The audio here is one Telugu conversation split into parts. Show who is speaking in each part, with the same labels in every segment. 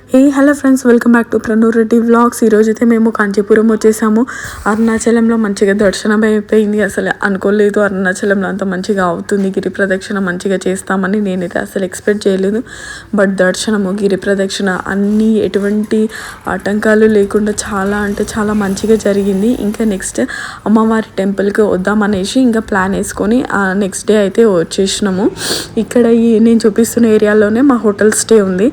Speaker 1: Hello friends, welcome back to Pranur Reddy vlogs. ఈరోజైతే మేము కాంచీపురం వచ్చేసాము. అరుణాచలంలో మంచిగా దర్శనం అయిపోయింది. అసలు అనుకోలేదు అరుణాచలంలో అంత మంచిగా అవుతుంది, గిరి ప్రదక్షిణ మంచిగా చేస్తామని నేనైతే అసలు ఎక్స్పెక్ట్ చేయలేదు. బట్ దర్శనము, గిరి ప్రదక్షిణ అన్నీ ఎటువంటి ఆటంకాలు లేకుండా చాలా అంటే చాలా మంచిగా జరిగింది. ఇంకా నెక్స్ట్ అమ్మవారి టెంపుల్కి వద్దామనేసి ఇంకా ప్లాన్ వేసుకొని నెక్స్ట్ డే అయితే వచ్చేసినాము. ఇక్కడ నేను చూపిస్తున్న ఏరియాలోనే మా హోటల్ స్టే ఉంది.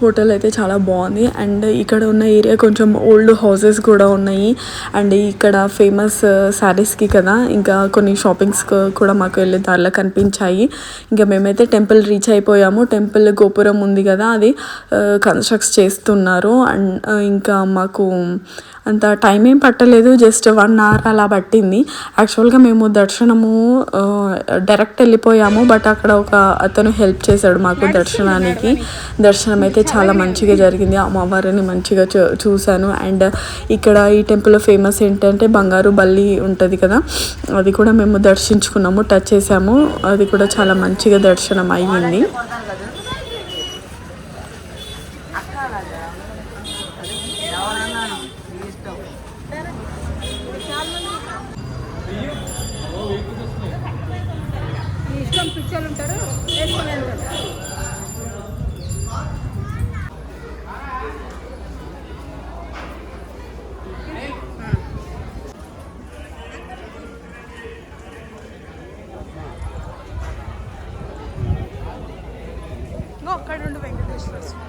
Speaker 1: హోటల్ అయితే చాలా బాగుంది. అండ్ ఇక్కడ ఉన్న ఏరియా కొంచెం ఓల్డ్ హౌసెస్ కూడా ఉన్నాయి. అండ్ ఇక్కడ ఫేమస్ శారీస్కి కదా, ఇంకా కొన్ని షాపింగ్స్ కూడా మాకు వెళ్ళే దారిలో కనిపించాయి. ఇంకా మేమైతే టెంపుల్ రీచ్ అయిపోయాము. టెంపుల్ గోపురం ఉంది కదా, అది కన్స్ట్రక్ట్ చేస్తున్నారు. అండ్ ఇంకా మాకు అంత టైం ఏం పట్టలేదు, జస్ట్ 1 hour అలా పట్టింది. యాక్చువల్గా మేము దర్శనము డైరెక్ట్ వెళ్ళిపోయాము, బట్ అక్కడ ఒక అతను హెల్ప్ చేశాడు మాకు దర్శనానికి. దర్శనం అయితే చాలా మంచిగా జరిగింది. అమ్మవారిని మంచిగా చూశాను. అండ్ ఇక్కడ ఈ టెంపుల్లో ఫేమస్ ఏంటంటే బంగారు బల్లి ఉంటుంది కదా, అది కూడా మేము దర్శించుకున్నాము, టచ్ చేసాము. అది కూడా చాలా మంచిగా దర్శనం అయ్యింది. అక్కడ నుండి వెంకటేశ్వర స్వామి.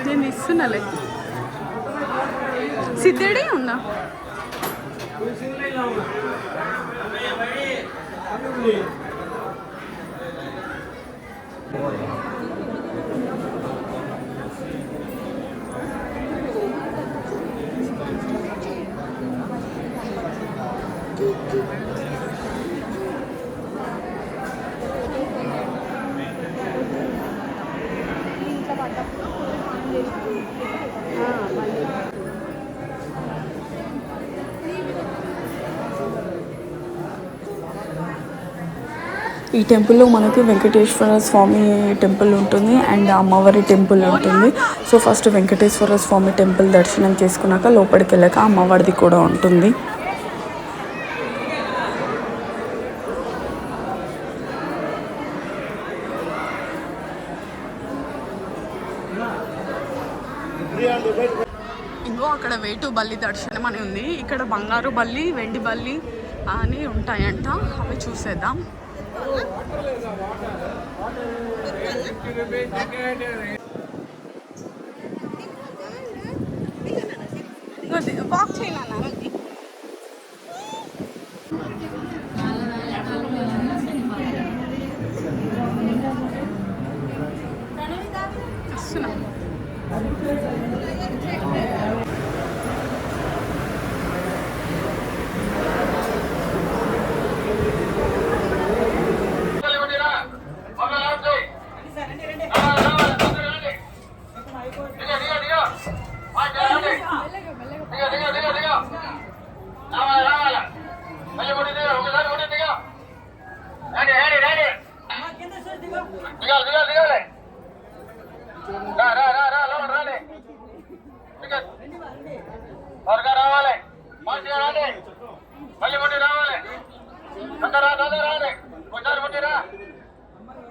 Speaker 1: నేను ఇస్తున్నాలే, సిద్ధడే ఉందా? ఈ టెంపుల్లో మనకి వెంకటేశ్వర స్వామి టెంపుల్ ఉంటుంది అండ్ అమ్మవారి టెంపుల్ ఉంటుంది. సో ఫస్ట్ వెంకటేశ్వర స్వామి టెంపుల్ దర్శనం చేసుకున్నాక లోపలికి వెళ్ళాక అమ్మవారిది కూడా ఉంటుంది. ఇంకో అక్కడ వేటు బల్లి దర్శనం అని ఉంది. ఇక్కడ బంగారు బల్లి, వెండి బల్లి అని ఉంటాయంట, అవి చూసేద్దాం. వాక్ చేయనా రావాలి, మంచిగా రాండి, మళ్ళీ ముట్టి రావాలి, అందరూ రావాలి, ఒకసారి ముట్టిరా,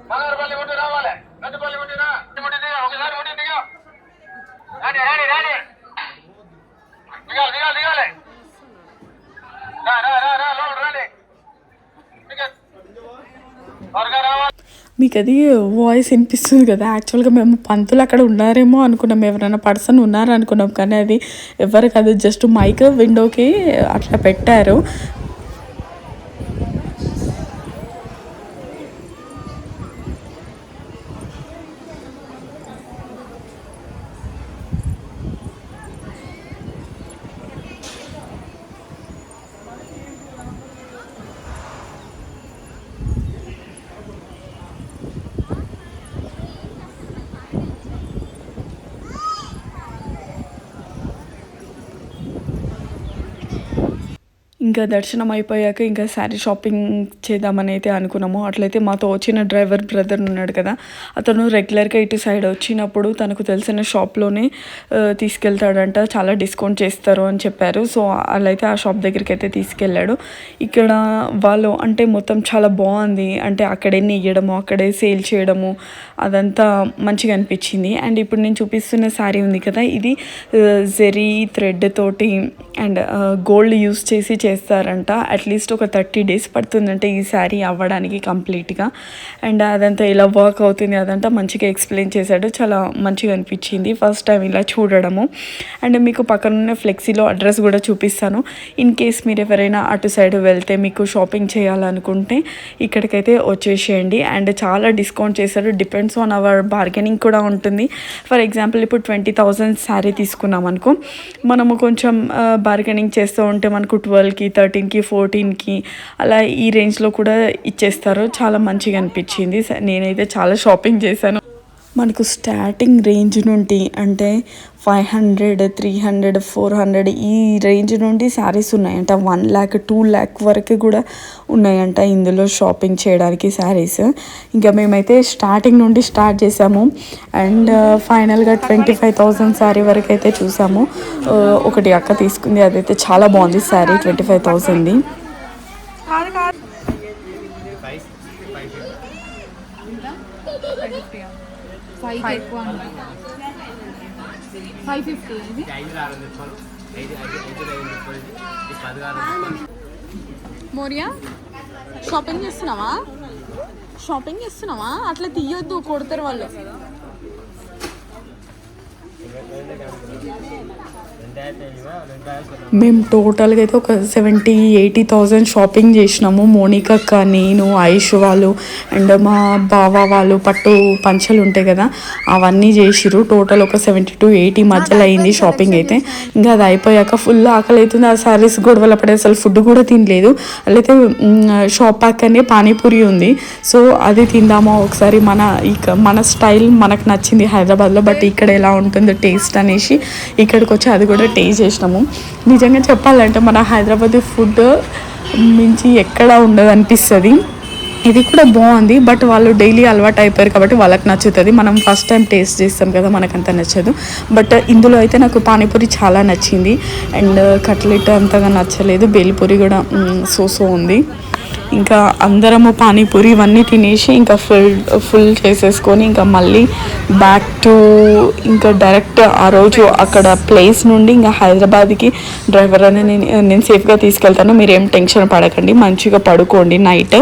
Speaker 1: బంగారు పల్లి ముట్టి రావాలి, గడ్డిపల్లి ముట్టిరా, ముట్టి దిగా, ఒకసారి ముట్టి దిగా, రాండి రాండి రాండి, దిగాలి దిగాలి దిగాలి, రా రా రా రా లోపల రాండి, త్వరగా రావాలి. మీకు అది వాయిస్ వినిపిస్తుంది కదా, యాక్చువల్గా మేము పంతులు అక్కడ ఉన్నారేమో అనుకున్నాం, ఎవరైనా పర్సన్ ఉన్నారనుకున్నాం, కానీ అది ఎవరు కాదు, జస్ట్ మైక్ విండోకి అట్లా పెట్టారు. ఇంకా దర్శనం అయిపోయాక ఇంకా శారీ షాపింగ్ చేద్దామని అయితే అనుకున్నాము. అట్లయితే మాతో వచ్చిన డ్రైవర్ బ్రదర్ ఉన్నాడు కదా, అతను రెగ్యులర్గా ఇటు సైడ్ వచ్చినప్పుడు తనకు తెలిసిన షాప్లోనే తీసుకెళ్తాడంట, చాలా డిస్కౌంట్ చేస్తారు అని చెప్పారు. సో అలా అయితే ఆ షాప్ దగ్గరికి అయితే తీసుకెళ్ళాడు. ఇక్కడ వాళ్ళు అంటే మొత్తం చాలా బాగుంది, అంటే అక్కడే నెయ్యడము అక్కడే సేల్ చేయడము అదంతా మంచిగా అనిపించింది. అండ్ ఇప్పుడు నేను చూపిస్తున్న శారీ ఉంది కదా, ఇది జెరీ థ్రెడ్ తోటి అండ్ గోల్డ్ యూస్ చేసి చేస్తారంట. అట్లీస్ట్ ఒక 30 days పడుతుందంటే ఈ శారీ అవ్వడానికి కంప్లీట్గా. అండ్ అదంతా ఇలా వర్క్ అవుతుంది అదంతా మంచిగా ఎక్స్ప్లెయిన్ చేశాడు, చాలా మంచిగా అనిపించింది ఫస్ట్ టైం ఇలా చూడడము. అండ్ మీకు పక్కనున్న ఫ్లెక్సీలో అడ్రస్ కూడా చూపిస్తాను. ఇన్ కేస్ మీరు ఎవరైనా అటు సైడ్ వెళ్తే మీకు షాపింగ్ చేయాలనుకుంటే ఇక్కడికైతే వచ్చేసేయండి. అండ్ చాలా డిస్కౌంట్ చేశారు, డిపెండ్స్ ఆన్ అవర్ బార్గెనింగ్ కూడా ఉంటుంది. ఫర్ ఎగ్జాంపుల్ ఇప్పుడు 20,000 శారీ తీసుకున్నాం అనుకో, మనము కొంచెం బార్గెనింగ్ చేస్తూ ఉంటే మనకు 12కి 13కి 14కి అలా ఈ రేంజ్లో కూడా ఇచ్చేస్తారు. చాలా మంచిగా అనిపించింది. నేనైతే చాలా షాపింగ్ చేశాను. మనకు స్టార్టింగ్ రేంజ్ నుండి అంటే 500, 300, 400 ఈ రేంజ్ నుండి శారీస్ ఉన్నాయంట. 1 lakh 2 lakh వరకు కూడా ఉన్నాయంట ఇందులో షాపింగ్ చేయడానికి శారీస్. ఇంకా మేమైతే స్టార్టింగ్ నుండి స్టార్ట్ చేసాము అండ్ ఫైనల్గా 25,000 శారీ వరకు అయితే చూసాము. ఒకటి అక్క తీసుకుంది, అదైతే చాలా బాగుంది శారీ, 25,000ది.
Speaker 2: మోరియా షాపింగ్ చేస్తున్నావా అట్లా తీయొద్దు, కొడతారు వాళ్ళు.
Speaker 1: మేము టోటల్గా అయితే ఒక 70,000-80,000 షాపింగ్ చేసినాము. మోనికక్క, నేను, ఆయుష్ వాళ్ళు అండ్ మా బావ వాళ్ళు పట్టు పంచలు ఉంటాయి కదా అవన్నీ చేసిరు. టోటల్ ఒక 70-80 మధ్యలో అయింది షాపింగ్ అయితే. ఇంకా అది అయిపోయాక ఫుల్ ఆకలి అవుతుంది. ఆ శారీస్ గొడవలు పడే అసలు ఫుడ్ కూడా తినలేదు. అయితే షాప్ పక్కనే పానీపూరి ఉంది, సో అది తిందామా ఒకసారి, మన స్టైల్ మనకు నచ్చింది హైదరాబాద్లో, బట్ ఇక్కడ ఎలా ఉంటుందో టేస్ట్ అనేసి ఇక్కడికి వచ్చి అది కూడా టేస్ట్ చేసినాము. నిజంగా చెప్పాలంటే మన హైదరాబాద్ ఫుడ్ మించి ఎక్కడా ఉండదు అనిపిస్తుంది. ఇది కూడా బాగుంది, బట్ వాళ్ళు డైలీ అలవాటు అయిపోయారు కాబట్టి వాళ్ళకి నచ్చుతుంది. మనం ఫస్ట్ టైం టేస్ట్ చేస్తాం కదా, మనకంత నచ్చదు. బట్ ఇందులో అయితే నాకు పానీపూరి చాలా నచ్చింది అండ్ కట్లెట్ అంతగా నచ్చలేదు. బేల్పూరి కూడా సో ఉంది. ఇంకా అందరము పానీపూరి ఇవన్నీ తినేసి ఇంకా ఫుల్ చేసేసుకొని ఇంకా మళ్ళీ బ్యాక్ టు ఇంకా డైరెక్ట్ ఆ రోజు అక్కడ ప్లేస్ నుండి ఇంకా హైదరాబాద్కి డ్రైవర్ అని నేను సేఫ్గా తీసుకెళ్తాను, మీరేం టెన్షన్ పడకండి, మంచిగా పడుకోండి నైట్,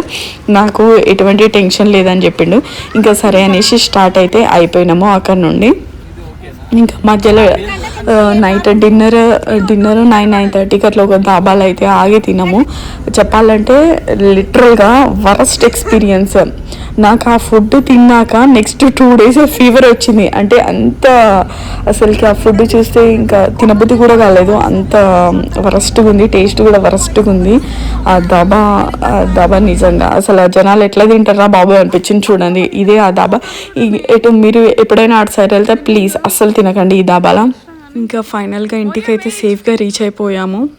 Speaker 1: నాకు ఎటువంటి టెన్షన్ లేదని చెప్పిండు. ఇంకా సరే అనేసి స్టార్ట్ అయితే అయిపోయినాము అక్కడ నుండి. ఇంకా మధ్యలో నైట్ డిన్నర్ 9-9:30కి అట్లా ఒక దాబాలు అయితే ఆగి తినము. చెప్పాలంటే లిటరల్గా వరస్ట్ ఎక్స్పీరియన్స్. నాకు ఆ ఫుడ్ తిన్నాక నెక్స్ట్ 2 days ఫీవర్ వచ్చింది. అంటే అంత అసలుకి ఆ ఫుడ్ చూస్తే ఇంకా తినబుద్ధి కూడా కాలేదు, అంత వరస్ట్గా ఉంది, టేస్ట్ కూడా వరస్ట్గా ఉంది. ఆ దాబా నిజంగా అసలు జనాలు ఎట్లా తింటారా బాబు అనిపించింది. చూడండి ఇదే ఆ దాబా. మీరు ఎప్పుడైనా అటు సైడ్ వెళ్తే ప్లీజ్ అస్సలు తినకండి ఈ దాబాలో. ఇంకా ఫైనల్గా ఇంటికైతే సేఫ్గా రీచ్ అయిపోయాము.